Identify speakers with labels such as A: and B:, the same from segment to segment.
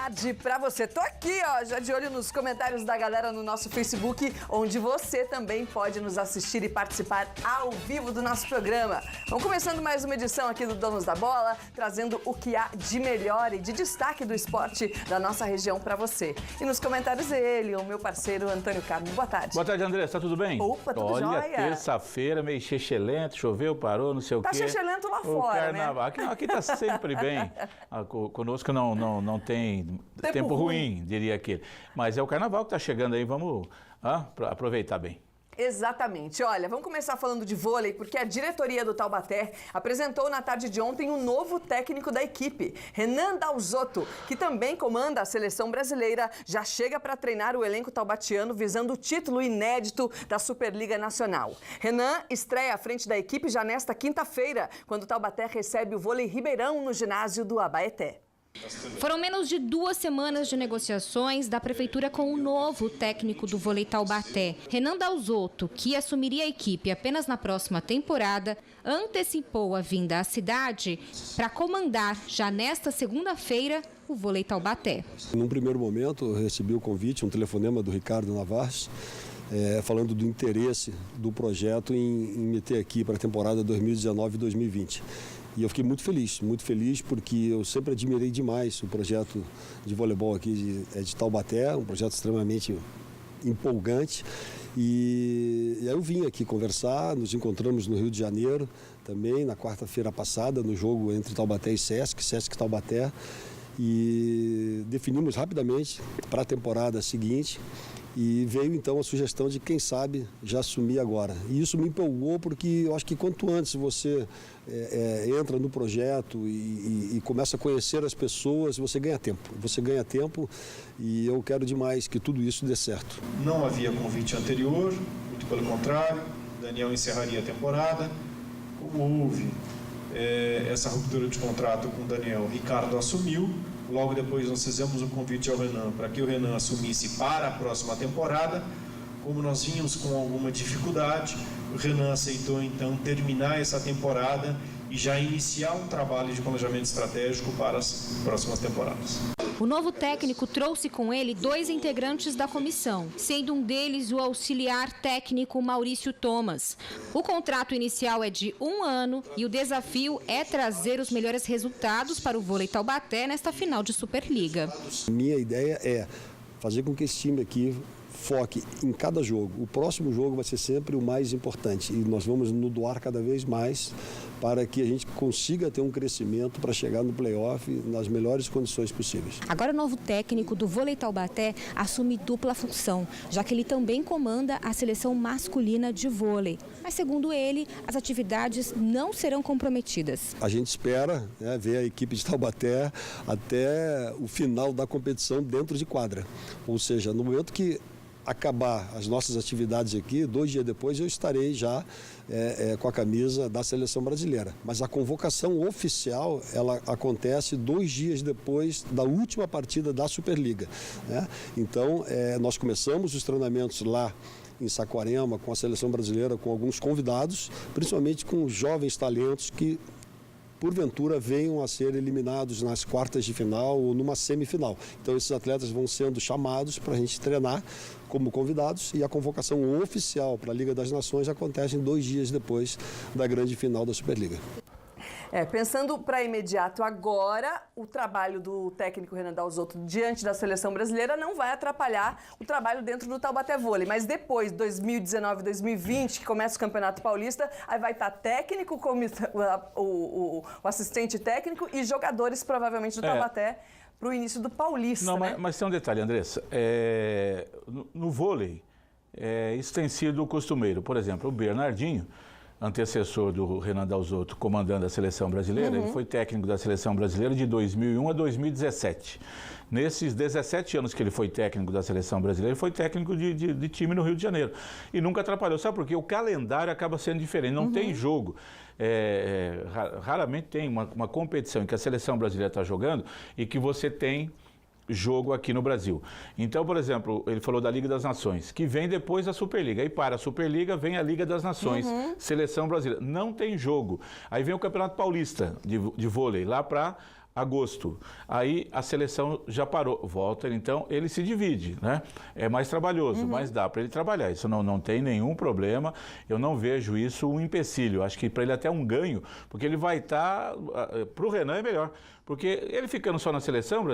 A: tarde pra você. Tô aqui, ó, já de olho nos comentários da galera no nosso Facebook, onde você também pode nos assistir e participar ao vivo do nosso programa. Vamos começando mais uma edição aqui do Donos da Bola, trazendo o que há de melhor e de destaque do esporte da nossa região pra você. E nos comentários ele, o meu parceiro Antônio Carmo. Boa tarde.
B: Boa tarde, André. Tá tudo bem?
A: Opa, tudo
B: Olha,
A: jóia.
B: Terça-feira, meio xexelento, choveu, parou, não sei o quê.
A: Tá xexelento lá
B: O
A: fora,
B: carnaval.
A: né?
B: Aqui tá sempre bem. Conosco não tem tempo ruim, diria aquele. Mas é o carnaval que tá chegando aí, vamos aproveitar bem.
A: Exatamente. Olha, vamos começar falando de vôlei, porque a diretoria do Taubaté apresentou na tarde de ontem um novo técnico da equipe, Renan Dalzotto, que também comanda a seleção brasileira, já chega para treinar o elenco taubatiano visando o título inédito da Superliga Nacional. Renan estreia à frente da equipe já nesta quinta-feira, quando o Taubaté recebe o Vôlei Ribeirão no ginásio do Abaeté.
C: Foram menos de 2 semanas de negociações da prefeitura com o novo técnico do vôlei Taubaté. Renan Dalzotto, que assumiria a equipe apenas na próxima temporada, antecipou a vinda à cidade para comandar já nesta segunda-feira o vôlei Taubaté.
D: Num primeiro momento, eu recebi o convite, um telefonema do Ricardo Navarros, falando do interesse do projeto em me ter aqui para a temporada 2019-2020. E eu fiquei muito feliz porque eu sempre admirei demais o projeto de voleibol aqui de Taubaté, um projeto extremamente empolgante. E aí eu vim aqui conversar, nos encontramos no Rio de Janeiro também, na quarta-feira passada, no jogo entre Taubaté e Sesc Taubaté, e definimos rapidamente para a temporada seguinte. E veio então a sugestão de, quem sabe, já assumir agora. E isso me empolgou porque eu acho que quanto antes você entra no projeto e começa a conhecer as pessoas, você ganha tempo. Você ganha tempo e eu quero demais que tudo isso dê certo.
E: Não havia convite anterior, muito pelo contrário, Daniel encerraria a temporada. Como houve essa ruptura de contrato com o Daniel, Ricardo assumiu. Logo depois nós fizemos um convite ao Renan para que o Renan assumisse para a próxima temporada. Como nós vínhamos com alguma dificuldade, o Renan aceitou então terminar essa temporada e já iniciar um trabalho de planejamento estratégico para as próximas temporadas.
C: O novo técnico trouxe com ele 2 integrantes da comissão, sendo um deles o auxiliar técnico Maurício Thomas. O contrato inicial é de 1 ano e o desafio é trazer os melhores resultados para o vôlei Taubaté nesta final de Superliga.
D: Minha ideia é fazer com que esse time aqui foque em cada jogo. O próximo jogo vai ser sempre o mais importante e nós vamos nos doar cada vez mais para que a gente consiga ter um crescimento para chegar no play-off nas melhores condições possíveis.
C: Agora o novo técnico do vôlei Taubaté assume dupla função, já que ele também comanda a seleção masculina de vôlei. Mas segundo ele, as atividades não serão comprometidas.
D: A gente espera ver a equipe de Taubaté até o final da competição dentro de quadra. Ou seja, no momento que acabar as nossas atividades aqui, 2 dias depois eu estarei já com a camisa da seleção brasileira. Mas a convocação oficial, ela acontece 2 dias depois da última partida da Superliga, né? Então, nós começamos os treinamentos lá em Saquarema com a seleção brasileira, com alguns convidados, principalmente com jovens talentos que porventura venham a ser eliminados nas quartas de final ou numa semifinal. Então esses atletas vão sendo chamados para a gente treinar como convidados e a convocação oficial para a Liga das Nações acontece 2 dias depois da grande final da Superliga.
A: Pensando para imediato agora, o trabalho do técnico Renan Dalzotto diante da seleção brasileira não vai atrapalhar o trabalho dentro do Taubaté Vôlei. Mas depois, 2019, 2020, que começa o Campeonato Paulista, aí vai estar técnico, o assistente técnico e jogadores provavelmente do Taubaté para o início do Paulista.
B: Não,
A: né?
B: mas tem um detalhe, Andressa. No vôlei, isso tem sido costumeiro. Por exemplo, o Bernardinho, antecessor do Renan Dalzotto, comandando a seleção brasileira, ele foi técnico da seleção brasileira de 2001 a 2017. Nesses 17 anos que ele foi técnico da seleção brasileira, ele foi técnico de time no Rio de Janeiro. E nunca atrapalhou. Sabe por quê? O calendário acaba sendo diferente, não tem jogo. Raramente tem uma competição em que a seleção brasileira está jogando e que você tem jogo aqui no Brasil. Então, por exemplo, ele falou da Liga das Nações, que vem depois da Superliga. Aí para a Superliga vem a Liga das Nações, seleção brasileira. Não tem jogo. Aí vem o Campeonato Paulista de vôlei, lá para agosto. Aí a seleção já parou, volta, então ele se divide, né? É mais trabalhoso, mas dá para ele trabalhar. Isso não tem nenhum problema. Eu não vejo isso um empecilho. Acho que para ele até um ganho, porque ele vai estar... Para o Renan é melhor. Porque ele ficando só na seleção,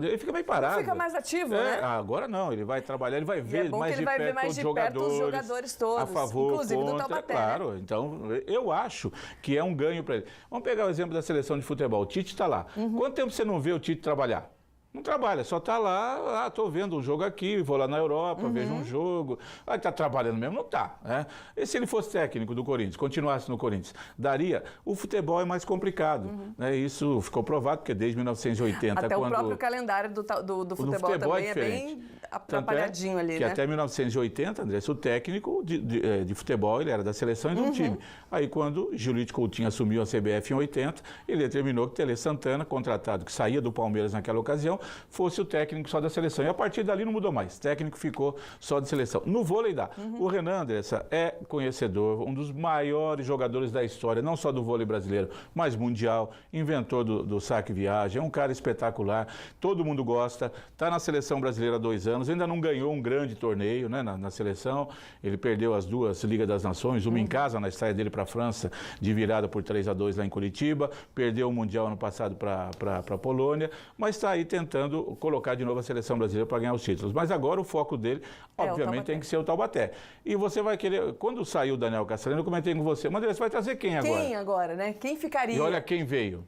B: ele fica meio parado.
A: Fica mais ativo, né?
B: Agora não, ele vai trabalhar, ele vai ver mais de perto os
A: jogadores todos,
B: a favor,
A: inclusive
B: contra,
A: do Taubaté.
B: Claro,
A: né?
B: Então eu acho que é um ganho para ele. Vamos pegar o exemplo da seleção de futebol. O Tite está lá. Quanto tempo você não vê o Tite trabalhar? Não trabalha, só está lá, estou vendo um jogo aqui, vou lá na Europa, vejo um jogo. Está trabalhando mesmo? Não está. Né? E se ele fosse técnico do Corinthians, continuasse no Corinthians, daria? O futebol é mais complicado. Né? Isso ficou provado, porque desde 1980...
A: Até o próprio calendário do futebol também é bem atrapalhadinho ali,
B: que
A: né?
B: até 1980, André, o técnico de futebol, ele era da seleção e de um time. Aí quando Julito Coutinho assumiu a CBF em 80, ele determinou que Tele Santana, contratado, que saía do Palmeiras naquela ocasião, fosse o técnico só da seleção. E a partir dali não mudou mais. O técnico ficou só de seleção. No vôlei dá. O Renan, Andressa, é conhecedor, um dos maiores jogadores da história, não só do vôlei brasileiro, mas mundial, inventor do saque viagem, é um cara espetacular, todo mundo gosta, está na seleção brasileira há 2 anos, ainda não ganhou um grande torneio, né, na seleção, ele perdeu as 2 Ligas das Nações, uma em casa, na estreia dele para a França, de virada por 3-2 lá em Curitiba, perdeu o Mundial ano passado para a Polônia, mas está aí tentando colocar de novo a seleção brasileira para ganhar os títulos. Mas agora o foco dele, obviamente, tem que ser o Taubaté. E você vai querer... Quando saiu o Daniel Castelhano, eu comentei com você, André, você vai trazer quem agora?
A: Quem agora, né? Quem ficaria?
B: E olha quem veio.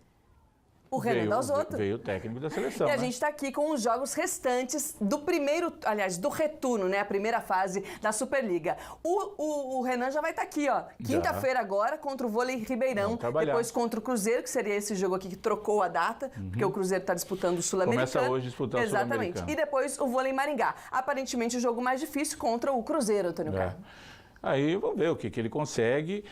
A: O Renan Dalzotto.
B: Veio o técnico da seleção.
A: E a gente está aqui com os jogos restantes do primeiro, aliás, do retorno, né? A primeira fase da Superliga. O Renan já vai estar aqui, ó. Quinta-feira agora contra o Vôlei Ribeirão. Depois contra o Cruzeiro, que seria esse jogo aqui que trocou a data, porque o Cruzeiro está disputando o Sul-Americano.
B: Começa hoje disputando o Sul-Americano.
A: Exatamente. E depois o Vôlei Maringá. Aparentemente o jogo mais difícil contra o Cruzeiro, Antônio Carlos.
B: Aí vamos ver o que ele consegue.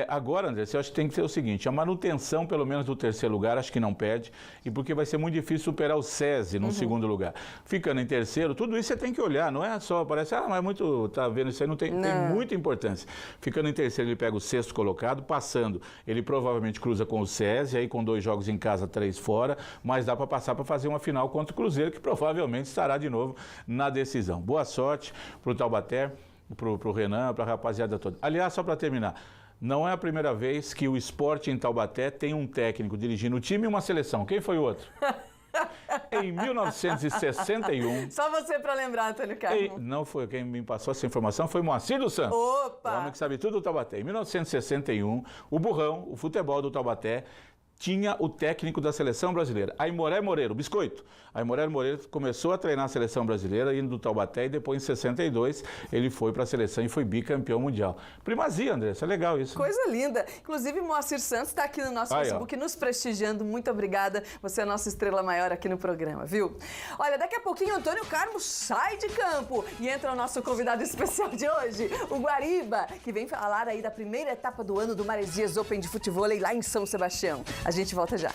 B: Agora, André, eu acho que tem que ser o seguinte, a manutenção, pelo menos, do 3º lugar, acho que não perde, e porque vai ser muito difícil superar o SESI no 2º lugar. Ficando em 3º, tudo isso você tem que olhar, não é só, parece, mas muito, tá vendo isso aí, tem muita importância. Ficando em 3º, ele pega o 6º colocado, passando, ele provavelmente cruza com o SESI, aí com 2 jogos em casa, 3 fora, mas dá para passar para fazer uma final contra o Cruzeiro, que provavelmente estará de novo na decisão. Boa sorte para o Taubaté, pro Renan, para a rapaziada toda. Aliás, só para terminar, não é a primeira vez que o Sport em Taubaté tem um técnico dirigindo o time e uma seleção. Quem foi o outro? Em 1961...
A: Só você para lembrar, Antônio Carlos.
B: Não foi quem me passou essa informação, foi Moacir dos Santos.
A: Opa!
B: O homem que sabe tudo do Taubaté. Em 1961, o Burrão, o futebol do Taubaté, tinha o técnico da seleção brasileira, Aimoré Moreira, o Biscoito. Aimoré Moreira começou a treinar a seleção brasileira, indo do Taubaté, e depois, em 62, ele foi para a seleção e foi bicampeão mundial. Primazia, André, isso é legal isso.
A: Coisa linda. Inclusive, Moacir Santos está aqui no nosso Facebook, nos prestigiando. Muito obrigada. Você é a nossa estrela maior aqui no programa, viu? Olha, daqui a pouquinho, Antônio Carlos sai de campo e entra o nosso convidado especial de hoje, o Guariba, que vem falar aí da primeira etapa do ano do Maresias Open de futevôlei lá em São Sebastião. A gente volta já.